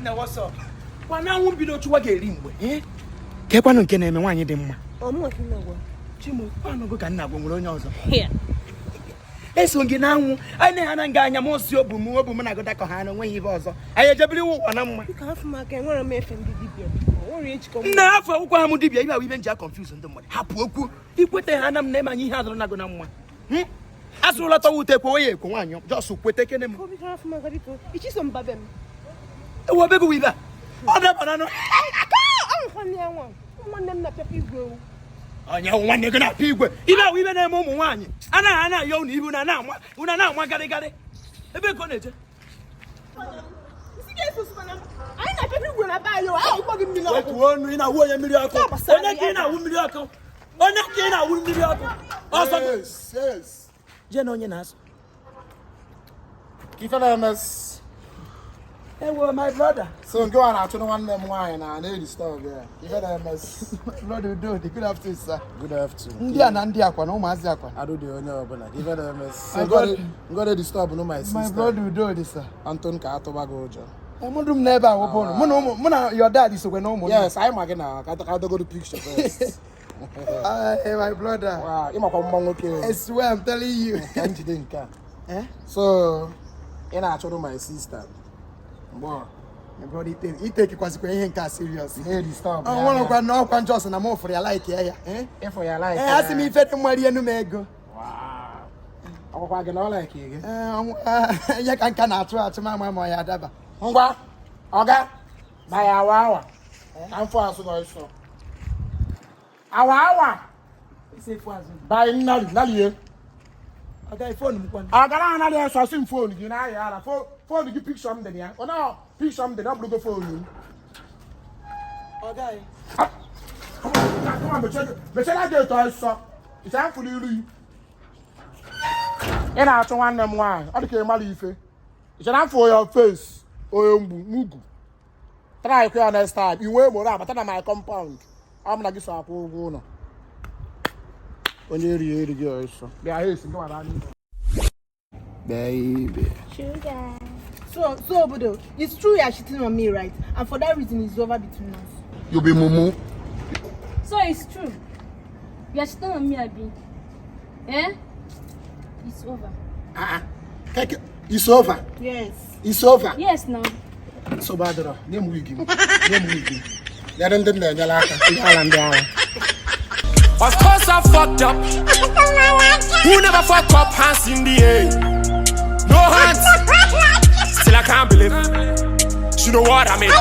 na what's up? Wana won bi no chuwa geri mgbe. Ke kwanu nke na eme nwanyi dị mma. Omo kinagwa. Chimu kwanu go ka nna gwo nwere onye ọzọ. Here. Eso ngi na anwụ, anyị na ha nga anya mo si obu mu na goda ka ha na nwe ibe ọzọ. Anyị ejebiri wu na mma. Ka afu maka enwere m efe ndị dibia. Ori echiko. Na afa akwụkwọ ha mu dibia ibe ibe nji confuse ndị mmadụ. Hapụ okwu. Ikwete ha na m na eme anyị ihe adọrọ na go na mma. Asụrụla tọwa ute kwa onye ekwo nwanyi. Just kwete kene m. Obi ka afu maka biko. Ichi so mbabem. Ewo bego wiba. Ọ da banana. Nwanne ya nwa. Nwanne m na pepe igwe. Onye nwanne gị na-apị igwe. Ibe ahụ ibe na-eme ụmụ nwaanyị. Ana ayọ unu ibu na na-anwa garịgarị. Ebe ka ọ na-eje. Anyị na-pepe igwe na baa yo. Ahụ ụgbọ gị mmiri ọkụ. Wetu onu ị na-awụ onye mmiri ọkụ. Onye ka ị na-awụ mmiri ọkụ. Onye ka ị na-awụ mmiri ọkụ. Ọsọ. Yes. Je na onye na-asụ. Kifanas. Ewo my brother. So go on to one them wine and they stop there. Kifanas. Brother Udo, good afternoon sir. Good afternoon. Ndị a na ndị akwa na ụmụazị akwa. I do the ONYE Obodo. Kifanas. So go to disturb no my sister. My brother Udo dị sir. Anton ka atobago ụjọ. Mụdụ m n'ebe a wụpụ ụnụ. Mụ na your dad isokwe na ụmụ. Yes, I'm again now. I go to picture first. Hey my brother. Wow, you makwa mma nwoke. I swear I'm telling you. Ka njide nke. So, ị na-achọrọ my sister. Boy, my brother he take kwasikwa ihe nke a serious. Hey, disturb. I want to know kwa njọs na mo for your like ya. If for your like. Asị m ife dị mmari enu m ego. Wow. Akwụkwọ gị na ọ like gị. Ya ka nka na-atụ ma ya adaba. Ngwa, ọga, na ya awa. Ka mfọ asụ na iso. Awa. Ise fu azụ. Bai nali. Oga phone m kwan. Agara na dị so sim phone gị na ya ara. Phone gị picture m dị ya. Ọ na picture m dị na bụrụ phone. Oga. Come on, bechela gị to iso. Ise afụrụ iru yi. Ị na-achọ nwanne m nwaanyị. Ọ dị ka ịmara ife. Ise na afọ your face. Oyo mugu. Try kwa next time. Iwe mo ra bata na my compound. I'm na gị so akwụ ụgwọ ụlọ. Onye eri gị ọsọ. Bịa esi ndị wara anyị. Baby. Sugar. So Obodo, it's true you're cheating on me, right? And for that reason it's over between us. You be mumu. So it's true. You're cheating on me, Abi. Eh? It's over. It's over. Yes. It's over. Yes, now. So bad, name wig. Let them nyala aka. Of course I fucked up. Who never fuck up, hands in the air? No hands. Still I can't believe. You know what I mean?